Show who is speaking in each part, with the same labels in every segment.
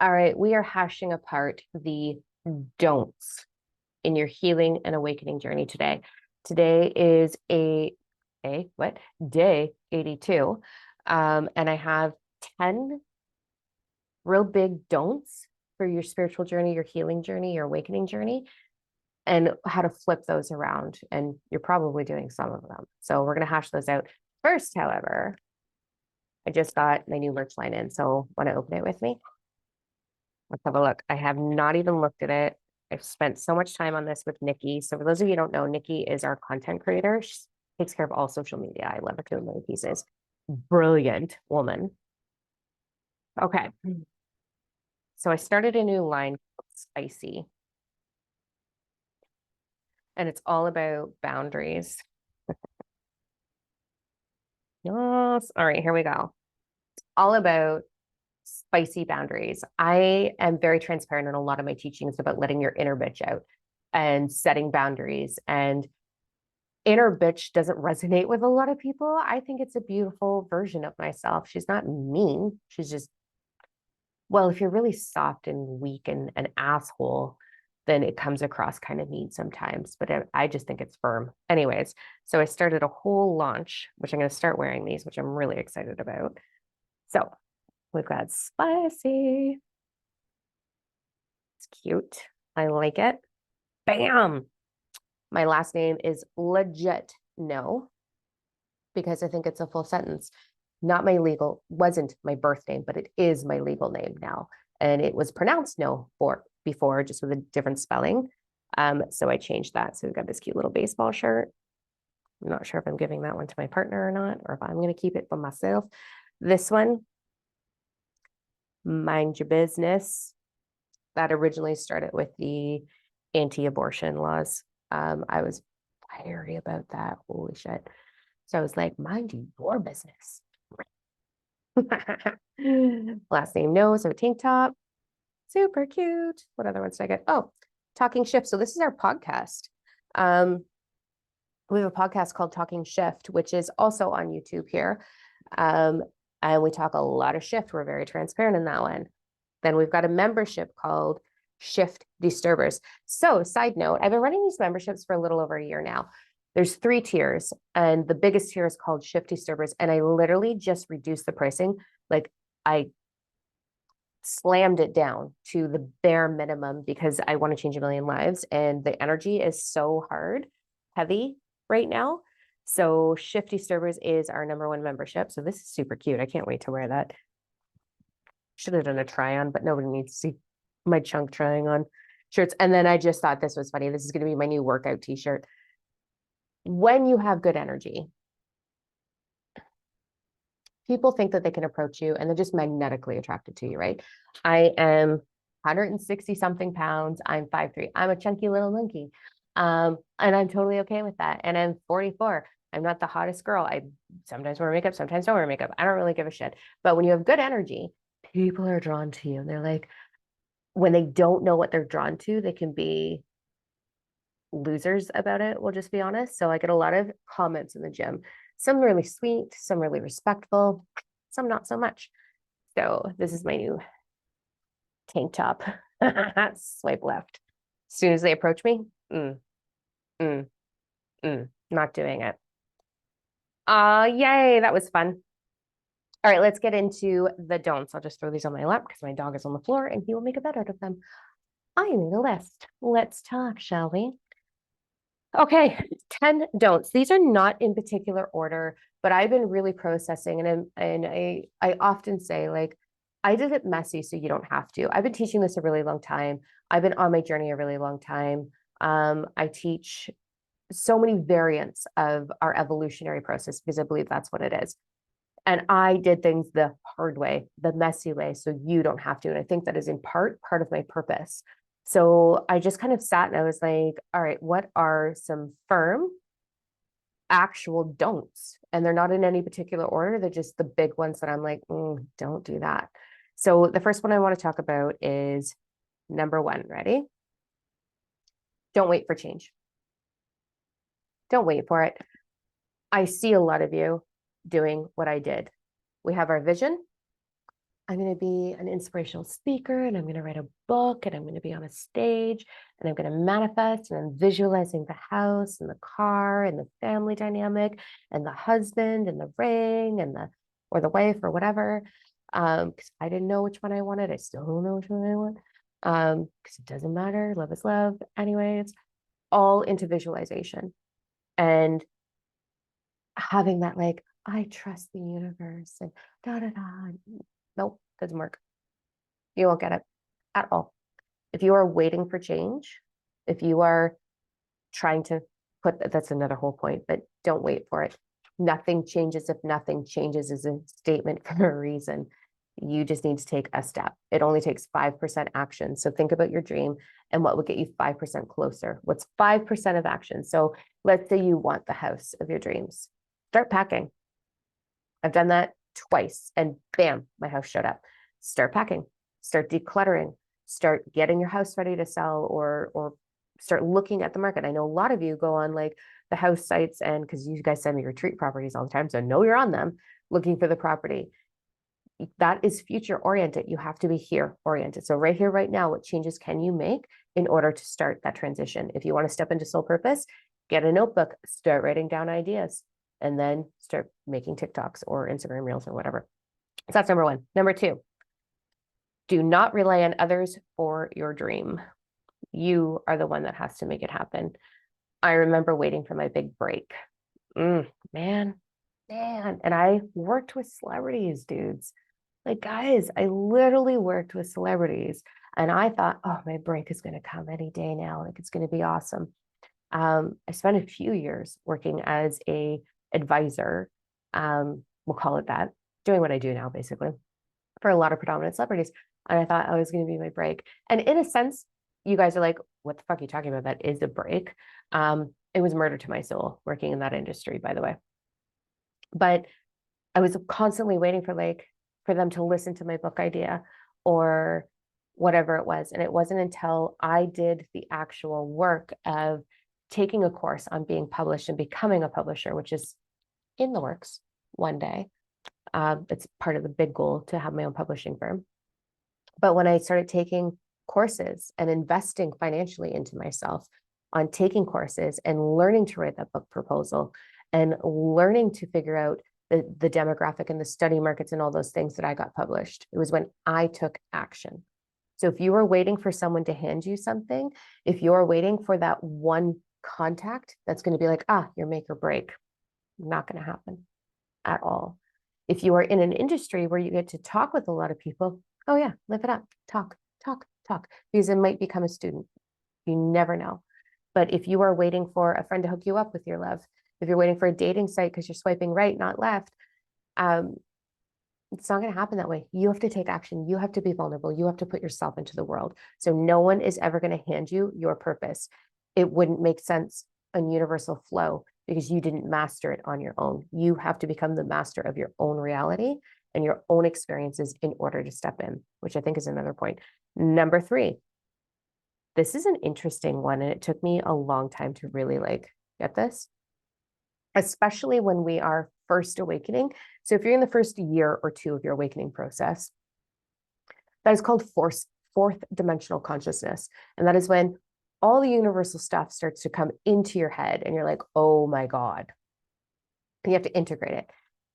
Speaker 1: All right, we are hashing apart the don'ts in your healing and awakening journey today. Today is what? Day 82. And I have 10 real big don'ts for your spiritual journey, your healing journey, your awakening journey, and how to flip those around. And you're probably doing some of them. So we're going to hash those out. First, however, I just got my new merch line in. So want to open it with me? Let's have a look. I have not even looked at it. I've spent so much time on this with Nikki. So for those of you who don't know, Nikki is our content creator. She takes care of all social media. I love her to a million pieces. Brilliant woman. Okay. So I started a new line called Spicy. And it's all about boundaries. Yes. All right, here we go. All about spicy boundaries. I am very transparent in a lot of my teachings about letting your inner bitch out and setting boundaries. And inner bitch doesn't resonate with a lot of people. I think it's a beautiful version of myself. She's not mean. She's just, well, if you're really soft and weak and an asshole, then it comes across kind of mean sometimes. But I just think it's firm. Anyways, so I started a whole launch, which I'm going to start wearing these, which I'm really excited about. So we've got Spicy. It's cute. I like it. Bam. My last name is legit no, because I think it's a full sentence. Not my legal, wasn't my birth name, but it is my legal name now. And it was pronounced no before, just with a different spelling. So I changed that. So we've got this cute little baseball shirt. I'm not sure if I'm giving that one to my partner or not, or if I'm going to keep it for myself. This one, mind your business. That originally started with the anti-abortion laws. I was fiery about that. Holy shit. So I was like, mind your business. Last name no, so tank top. Super cute. What other ones did I get? Oh, Talking Shift. So this is our podcast. We have a podcast called Talking Shift, which is also on YouTube here. And we talk a lot of shift. We're very transparent in that one. Then we've got a membership called Shift Disturbers. So, side note, I've been running these memberships for a little over a year now. There's 3 tiers, and the biggest tier is called Shift Disturbers. And I literally just reduced the pricing. Like, I slammed it down to the bare minimum because I want to change a million lives. And the energy is so heavy right now. So Shift Disturbers is our #1 membership. So this is super cute. I can't wait to wear that. Should have done a try on, but nobody needs to see my chunk trying on shirts. And then I just thought this was funny. This is going to be my new workout t-shirt. When you have good energy, people think that they can approach you and they're just magnetically attracted to you, right? I am 160 something pounds. I'm 5'3". I'm a chunky little monkey. And I'm totally okay with that. And I'm 44. I'm not the hottest girl. I sometimes wear makeup, sometimes don't wear makeup. I don't really give a shit. But when you have good energy, people are drawn to you. They're like, when they don't know what they're drawn to, they can be losers about it. We'll just be honest. So I get a lot of comments in the gym, some really sweet, some really respectful, some not so much. So this is my new tank top. Swipe left. As soon as they approach me, not doing it. Yay, that was fun. All right, let's get into the don'ts. I'll just throw these on my lap because my dog is on the floor and he will make a bed out of them. I made a list. Let's talk, shall we? Okay, 10 don'ts. These are not in particular order, but I've been really processing and I often say, like, I did it messy so you don't have to. I've been teaching this a really long time. I've been on my journey a really long time. I teach so many variants of our evolutionary process because I believe that's what it is. And I did things the hard way, the messy way, so you don't have to. And I think that is in part of my purpose. So I just kind of sat and I was like, all right, what are some firm actual don'ts? And they're not in any particular order. They're just the big ones that I'm like, don't do that. So the first one I want to talk about is #1. Ready? Don't wait for change. Don't wait for it. I see a lot of you doing what I did. We have our vision, I'm going to be an inspirational speaker and I'm going to write a book and I'm going to be on a stage and I'm going to manifest and I'm visualizing the house and the car and the family dynamic and the husband and the ring and the or the wife or whatever. Because I didn't know which one I wanted. I still don't know which one I want. Because it doesn't matter. Love is love. Anyway, it's all into visualization and having that like, I trust the universe and da da da. Nope, doesn't work. You won't get it at all. If you are waiting for change, if you are trying to that's another whole point, but don't wait for it. Nothing changes if nothing changes is a statement for a reason. You just need to take a step. It only takes 5% action. So think about your dream and what would get you 5% closer. What's 5% of action? So let's say you want the house of your dreams. Start packing. I've done that twice and bam, my house showed up. Start packing, start decluttering, start getting your house ready to sell or start looking at the market. I know a lot of you go on like the house sites and because you guys send me retreat properties all the time, so I know you're on them looking for the property. That is future oriented. You have to be here oriented. So right here, right now, what changes can you make in order to start that transition? If you want to step into soul purpose, get a notebook, start writing down ideas, and then start making TikToks or Instagram reels or whatever. So that's number one. Number two, do not rely on others for your dream. You are the one that has to make it happen. I remember waiting for my big break. Man. And I worked with celebrities, dudes. Like, guys, I literally worked with celebrities and I thought, oh, my break is going to come any day now. Like, it's going to be awesome. I spent a few years working as a advisor, we'll call it that, doing what I do now, basically, for a lot of predominant celebrities. And I thought I was going to be my break. And in a sense, you guys are like, what the fuck are you talking about? That is a break. It was murder to my soul working in that industry, by the way. But I was constantly waiting for them to listen to my book idea or whatever it was. And it wasn't until I did the actual work of taking a course on being published and becoming a publisher, which is in the works one day. It's part of the big goal to have my own publishing firm. But when I started taking courses and investing financially into myself on taking courses and learning to write that book proposal and learning to figure out the demographic and the study markets and all those things that I got published, it was when I took action. So if you are waiting for someone to hand you something, if you're waiting for that one contact that's going to be like, your make or break, not going to happen at all. If you are in an industry where you get to talk with a lot of people, oh yeah, live it up, talk, because it might become a student. You never know. But if you are waiting for a friend to hook you up with your love, if you're waiting for a dating site because you're swiping right, not left, it's not going to happen that way. You have to take action. You have to be vulnerable. You have to put yourself into the world. So no one is ever going to hand you your purpose. It wouldn't make sense on universal flow because you didn't master it on your own. You have to become the master of your own reality and your own experiences in order to step in, which I think is another point. Number three, this is an interesting one, and it took me a long time to really get this, especially when we are first awakening. So if you're in the first year or two of your awakening process, that is called fourth dimensional consciousness. And that is when all the universal stuff starts to come into your head and you're like, oh my God. And you have to integrate it.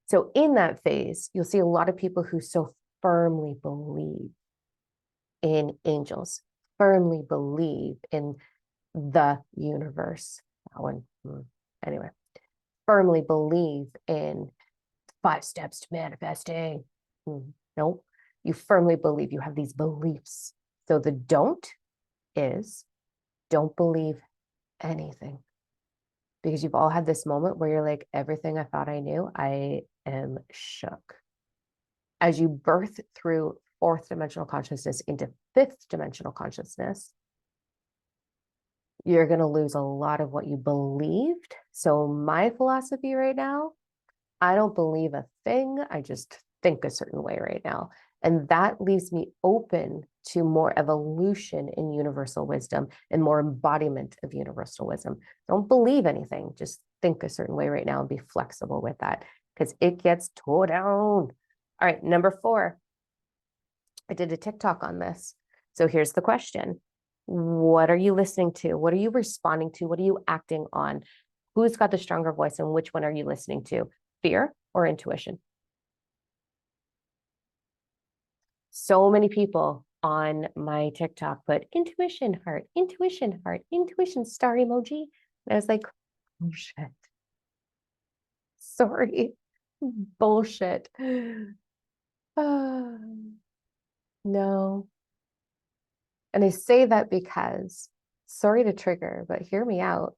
Speaker 1: So in that phase, you'll see a lot of people who so firmly believe in angels, firmly believe in the universe. That one, anyway, firmly believe in 5 steps to manifesting. Nope. You firmly believe, you have these beliefs. So the don't is don't believe anything. Because you've all had this moment where you're like, everything I thought I knew, I am shook. As you birth through 4th dimensional consciousness into 5th dimensional consciousness, you're going to lose a lot of what you believed. So my philosophy right now, I don't believe a thing. I just think a certain way right now. And that leaves me open to more evolution in universal wisdom and more embodiment of universal wisdom. Don't believe anything. Just think a certain way right now and be flexible with that because it gets tore down. All right, number 4. I did a TikTok on this. So here's the question. What are you listening to? What are you responding to? What are you acting on? Who's got the stronger voice and which one are you listening to? Fear or intuition? So many people on my TikTok put intuition heart, intuition star emoji. And I was like, oh shit. Sorry. Bullshit. No. And I say that because, sorry to trigger, but hear me out.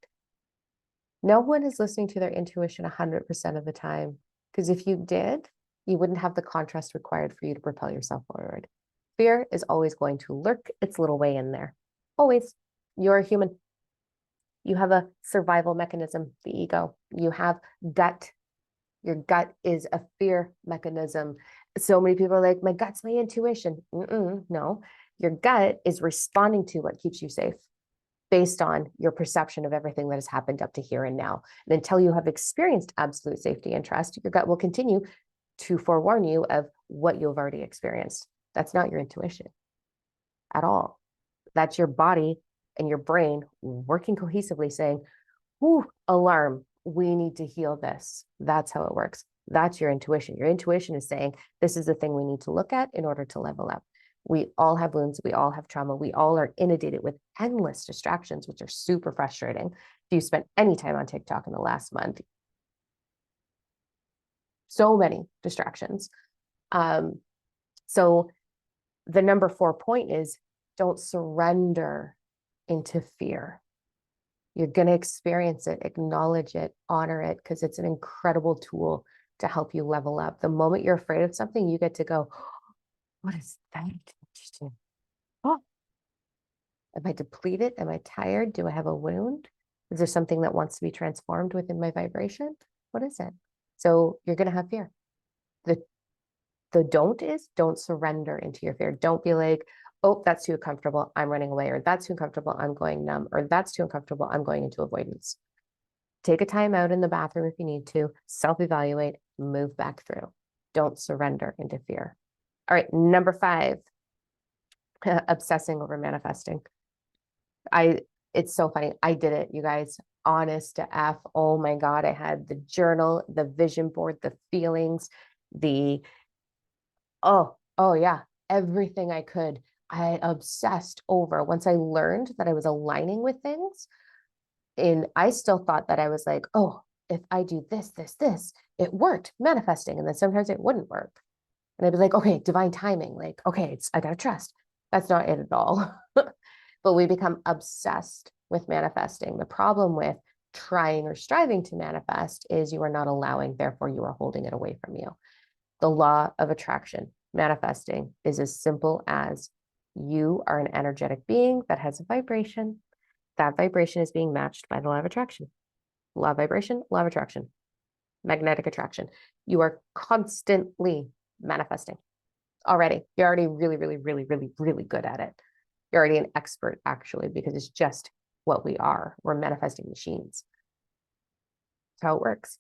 Speaker 1: No one is listening to their intuition 100% of the time. Because if you did, you wouldn't have the contrast required for you to propel yourself forward. Fear is always going to lurk its little way in there. Always. You're a human. You have a survival mechanism, the ego. You have gut. Your gut is a fear mechanism. So many people are like, my gut's my intuition. No, your gut is responding to what keeps you safe based on your perception of everything that has happened up to here and now. And until you have experienced absolute safety and trust, your gut will continue to forewarn you of what you've already experienced. That's not your intuition at all. That's your body and your brain working cohesively saying, "Ooh, alarm, we need to heal this." That's how it works. That's your intuition. Your intuition is saying, this is the thing we need to look at in order to level up. We all have wounds. We all have trauma. We all are inundated with endless distractions, which are super frustrating. If you spent any time on TikTok in the last month, so many distractions. So the number 4 point is don't surrender into fear. You're going to experience it, acknowledge it, honor it, because it's an incredible tool to help you level up. The moment you're afraid of something, you get to go, oh, what is that? Oh, am I depleted? Am I tired? Do I have a wound? Is there something that wants to be transformed within my vibration? What is it? So you're going to have fear. The don't surrender into your fear. Don't be like, oh, that's too uncomfortable, I'm running away, or that's too uncomfortable, I'm going numb, or that's too uncomfortable, I'm going into avoidance. Take a time out in the bathroom if you need to, self-evaluate, move back through. Don't surrender into fear. All right, number 5, obsessing over manifesting. It's so funny. I did it, you guys. Honest to F. Oh my God. I had the journal, the vision board, the feelings, oh yeah, everything I could. I obsessed over. Once I learned that I was aligning with things, and I still thought that I was like, oh, if I do this, it worked, manifesting. And then sometimes it wouldn't work. And I'd be like, okay, divine timing. Like, okay, I gotta trust. That's not it at all. But we become obsessed with manifesting. The problem with trying or striving to manifest is you are not allowing, therefore you are holding it away from you. The law of attraction, manifesting, is as simple as you are an energetic being that has a vibration. That vibration is being matched by the law of attraction. Law of vibration, law of attraction, magnetic attraction. You are constantly manifesting already. You're already really, really, really, really, really good at it. You're already an expert, actually, because it's just what we are. We're manifesting machines. That's how it works.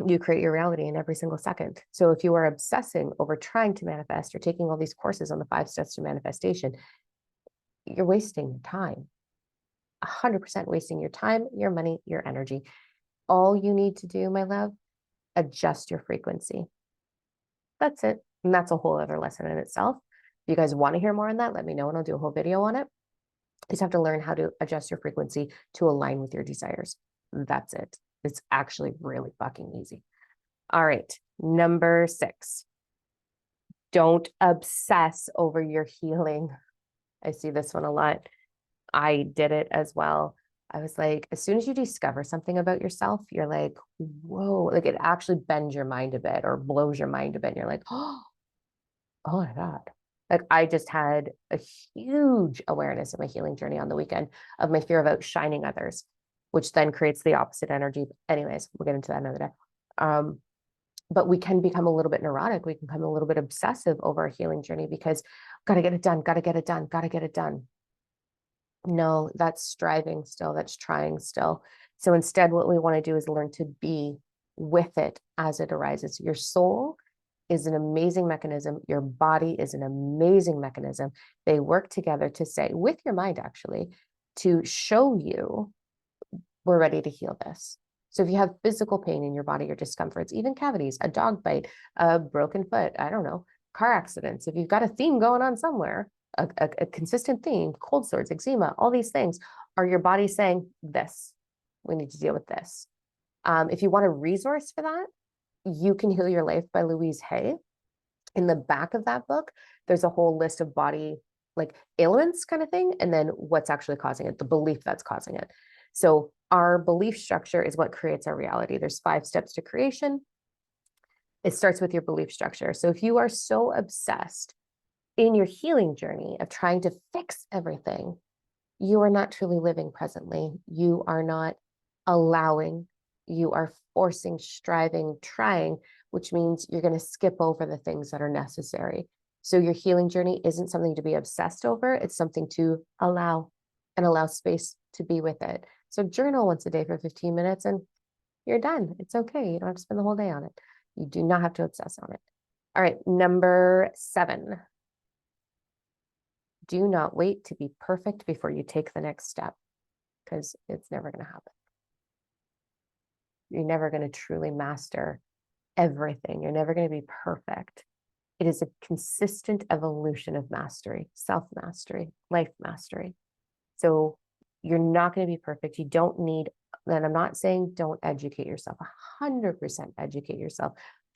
Speaker 1: You create your reality in every single second. So if you are obsessing over trying to manifest or taking all these courses on the 5 steps to manifestation, you're wasting your time. 100% wasting your time, your money, your energy. All you need to do, my love, adjust your frequency. That's it. And that's a whole other lesson in itself. If you guys want to hear more on that, let me know and I'll do a whole video on it. You just have to learn how to adjust your frequency to align with your desires. That's it. It's actually really fucking easy. All right. Number 6. Don't obsess over your healing. I see this one a lot. I did it as well. I was like, as soon as you discover something about yourself, you're like, whoa, like it actually bends your mind a bit or blows your mind a bit. And you're like, oh my God. Like I just had a huge awareness of my healing journey on the weekend of my fear of outshining others, which then creates the opposite energy. Anyways, we'll get into that another day. But we can become a little bit neurotic. We can become a little bit obsessive over our healing journey because gotta get it done, gotta get it done, gotta get it done. No, that's striving still, that's trying still. So instead, what we want to do is learn to be with it as it arises. Your soul is an amazing mechanism. Your body is an amazing mechanism. They work together to say, with your mind actually, to show you we're ready to heal this. So if you have physical pain in your body or discomforts, even cavities, a dog bite, a broken foot, I don't know, car accidents, if you've got a theme going on somewhere, a consistent theme, cold sores, eczema, all these things, are your body saying this? We need to deal with this. If you want a resource for that, You Can Heal Your Life by Louise Hay. In the back of that book, there's a whole list of body like ailments kind of thing, and then what's actually causing it, the belief that's causing it. So our belief structure is what creates our reality. There's 5 steps to creation. It starts with your belief structure. So if you are so obsessed in your healing journey of trying to fix everything, you are not truly living presently. You are not allowing, you are forcing, striving, trying, which means you're going to skip over the things that are necessary. So your healing journey isn't something to be obsessed over. It's something to allow and allow space to be with it. So journal once a day for 15 minutes and you're done. It's okay. You don't have to spend the whole day on it. You do not have to obsess on it. All right, number 7. Do not wait to be perfect before you take the next step, because it's never going to happen. You're never going to truly master everything. You're never going to be perfect. It is a consistent evolution of mastery, self-mastery, life mastery. So you're not going to be perfect. You don't need, and I'm not saying don't educate yourself, 100% educate yourself.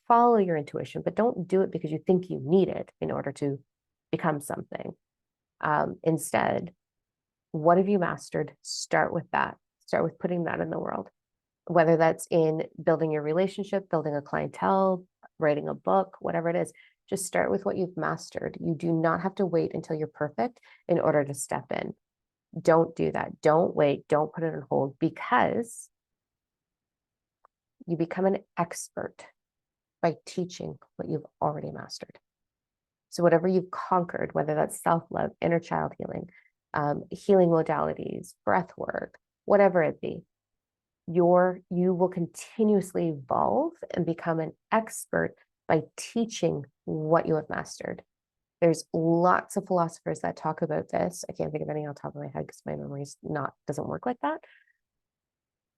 Speaker 1: Follow your intuition, but don't do it because you think you need it in order to become something. Instead, what have you mastered? Start with that. Start with putting that in the world, whether that's in building your relationship, building a clientele, writing a book, whatever it is. Just start with what you've mastered. You do not have to wait until you're perfect in order to step in. Don't do that. Don't wait. Don't put it on hold, because you become an expert by teaching what you've already mastered. So whatever you've conquered, whether that's self-love, inner child healing, healing modalities, breath work, whatever it be, you will continuously evolve and become an expert by teaching what you have mastered. There's lots of philosophers that talk about this. I can't think of any on top of my head because my memory doesn't work like that.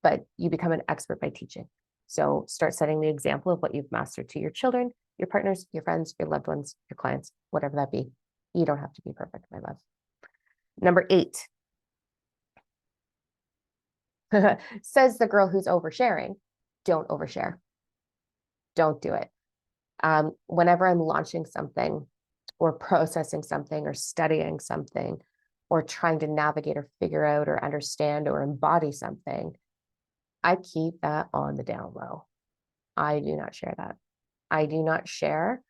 Speaker 1: But you become an expert by teaching. So start setting the example of what you've mastered to your children, your partners, your friends, your loved ones, your clients, whatever that be. You don't have to be perfect, my love. Number 8. Says the girl who's oversharing, don't overshare. Don't do it. Whenever I'm launching something or processing something or studying something or trying to navigate or figure out or understand or embody something, I keep that on the down low. I do not share that. I do not share.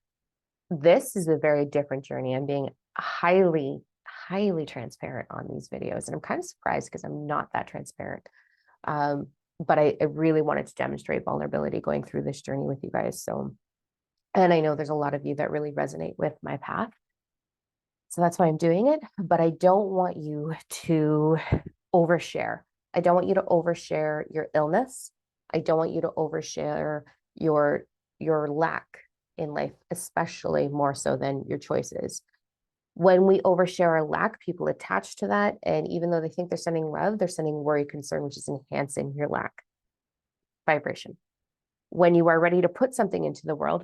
Speaker 1: This is a very different journey. I'm being highly, highly transparent on these videos. And I'm kind of surprised because I'm not that transparent. But I really wanted to demonstrate vulnerability going through this journey with you guys. So, and I know there's a lot of you that really resonate with my path. So that's why I'm doing it. But I don't want you to overshare. I don't want you to overshare your illness. I don't want you to overshare your lack in life, especially more so than your choices. When we overshare our lack, people attach to that. And even though they think they're sending love, they're sending worry, concern, which is enhancing your lack vibration. When you are ready to put something into the world,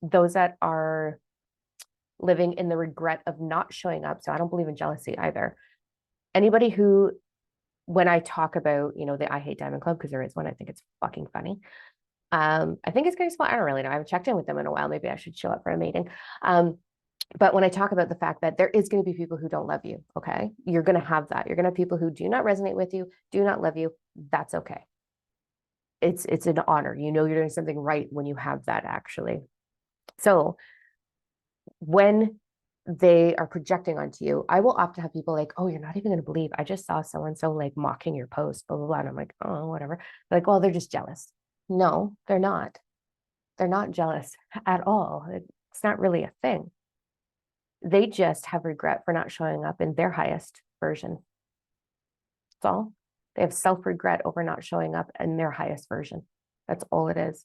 Speaker 1: those that are living in the regret of not showing up. So I don't believe in jealousy either. Anybody who, when I talk about, the I Hate Diamond Club, because there is one, I think it's fucking funny. I think it's going to small. I don't really know. I haven't checked in with them in a while. Maybe I should show up for a meeting. But when I talk about the fact that there is going to be people who don't love you, okay, you're going to have that. You're going to have people who do not resonate with you, do not love you. That's okay. It's an honor. You're doing something right when you have that, actually. So when they are projecting onto you, I will often have people like, oh, you're not even going to believe, I just saw so-and-so like mocking your post, blah, blah, blah. And I'm like, oh, whatever. They're like, well, they're just jealous. No, they're not. They're not jealous at all. It's not really a thing. They just have regret for not showing up in their highest version. That's all. They have self-regret over not showing up in their highest version. That's all it is.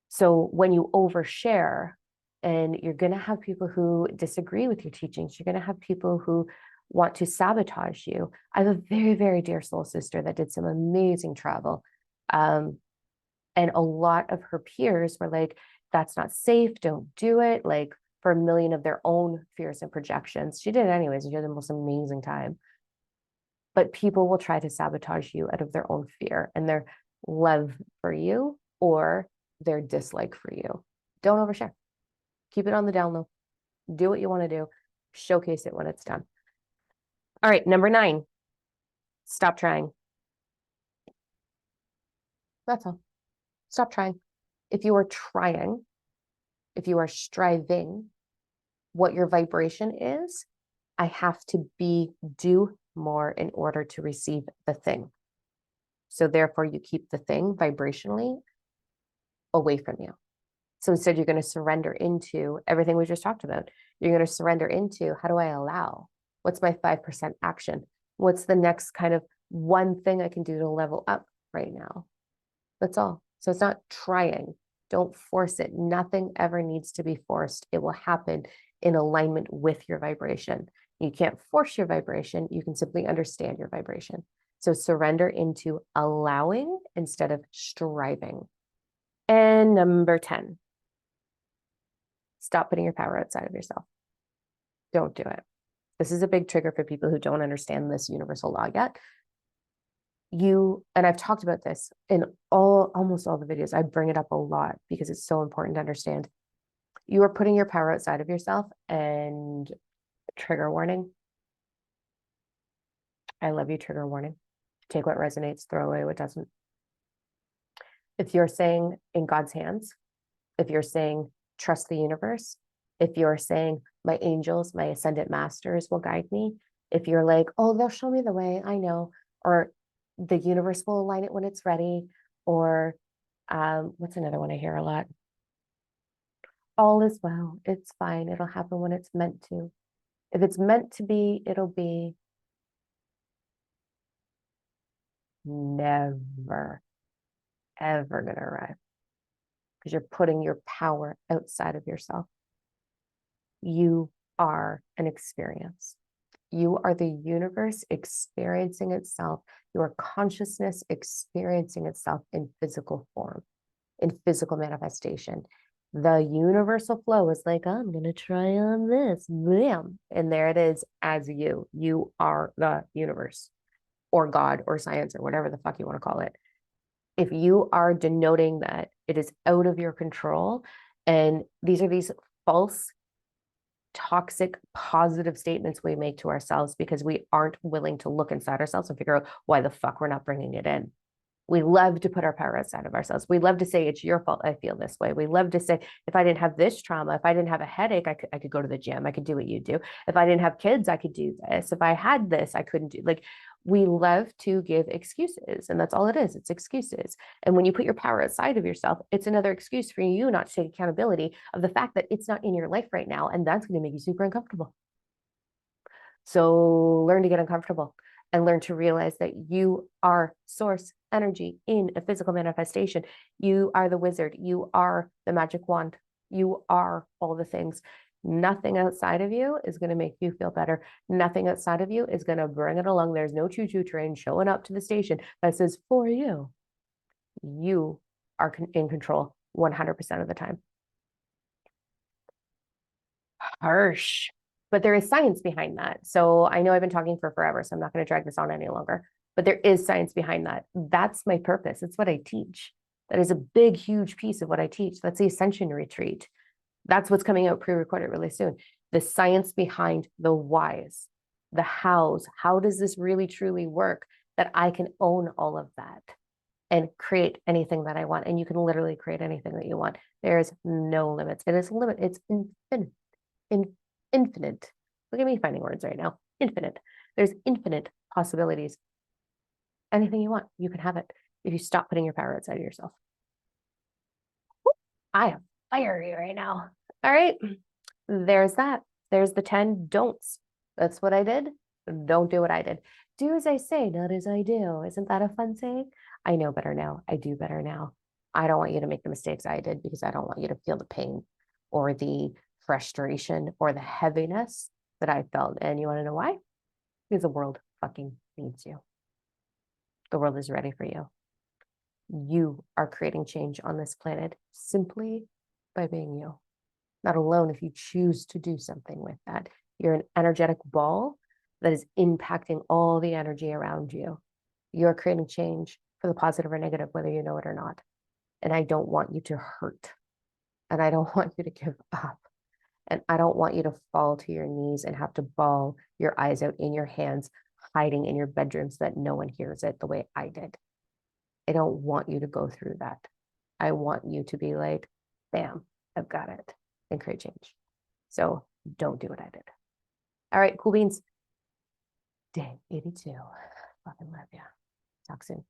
Speaker 1: So when you overshare, and you're going to have people who disagree with your teachings, you're going to have people who want to sabotage you. I have a very, very dear soul sister that did some amazing travel. And a lot of her peers were like, that's not safe, don't do it. Like, for a million of their own fears and projections. She did it anyways, and she had the most amazing time. But people will try to sabotage you out of their own fear and their love for you or their dislike for you. Don't overshare. Keep it on the down low. Do what you want to do. Showcase it when it's done. All right, number 9. Stop trying. That's all. Stop trying. If you are trying, if you are striving, what your vibration is, I have to do more in order to receive the thing. So therefore, you keep the thing vibrationally away from you. So instead, you're going to surrender into everything we just talked about. You're going to surrender into, how do I allow? What's my 5% action? What's the next kind of one thing I can do to level up right now? That's all. So it's not trying. Don't force it. Nothing ever needs to be forced. It will happen in alignment with your vibration. You can't force your vibration. You can simply understand your vibration. So surrender into allowing instead of striving. And number 10, stop putting your power outside of yourself. Don't do it. This is a big trigger for people who don't understand this universal law yet. And I've talked about this in almost all the videos. I bring it up a lot because it's so important to understand. You are putting your power outside of yourself, and trigger warning. I love you, trigger warning. Take what resonates, throw away what doesn't. If you're saying in God's hands, if you're saying trust the universe, if you're saying my angels, my ascended masters will guide me, if you're like, oh, they'll show me the way, I know, or the universe will align it when it's ready, or what's another one I hear a lot? All is well, it's fine, it'll happen when it's meant to. If it's meant to be, it'll be. Never, ever gonna arrive because you're putting your power outside of yourself. You are an experience. You are the universe experiencing itself, your consciousness experiencing itself in physical form, in physical manifestation. The universal flow is like, I'm going to try on this, bam. And there it is as you. You are the universe or God or science or whatever the fuck you want to call it. If you are denoting that it is out of your control, and these are these false toxic positive statements we make to ourselves because we aren't willing to look inside ourselves and figure out why the fuck we're not bringing it in. We love to put our power outside of ourselves. We love to say it's your fault I feel this way. We love to say if I didn't have this trauma, if I didn't have a headache, I could go to the gym, I could do what you do. If I didn't have kids, I could do this. If I had this, I couldn't do. Like, we love to give excuses, and that's all it is. It's excuses. And when you put your power outside of yourself, it's another excuse for you not to take accountability of the fact that it's not in your life right now, and that's going to make you super uncomfortable. So learn to get uncomfortable and learn to realize that you are source energy in a physical manifestation. You are the wizard. You are the magic wand. You are all the things. Nothing outside of you is going to make you feel better. Nothing outside of you is going to bring it along. There's no choo-choo train showing up to the station that says, for you. You are in control 100% of the time. Harsh. But there is science behind that. So I know I've been talking for forever, so I'm not going to drag this on any longer. But there is science behind that. That's my purpose. It's what I teach. That is a big, huge piece of what I teach. That's the Ascension Retreat. That's what's coming out pre-recorded really soon. The science behind the whys, the hows. How does this really, truly work that I can own all of that and create anything that I want? And you can literally create anything that you want. There's no limits. It is limit. It's infinite. Infinite. Look at me finding words right now. Infinite. There's infinite possibilities. Anything you want, you can have it if you stop putting your power outside of yourself. I am fiery right now. All right. There's that. There's the 10 don'ts. That's what I did. Don't do what I did. Do as I say, not as I do. Isn't that a fun saying? I know better now. I do better now. I don't want you to make the mistakes I did because I don't want you to feel the pain or the frustration or the heaviness that I felt. And you want to know why? Because the world fucking needs you. The world is ready for you. You are creating change on this planet simply by being you. Not alone if you choose to do something with that. You're an energetic ball that is impacting all the energy around you. You're creating change for the positive or negative, whether you know it or not. And I don't want you to hurt. And I don't want you to give up. And I don't want you to fall to your knees and have to bawl your eyes out in your hands, hiding in your bedroom so that no one hears it the way I did. I don't want you to go through that. I want you to be like, bam, I've got it, and create change. So don't do what I did. All right, cool beans. Day 82. Fucking love ya. Talk soon.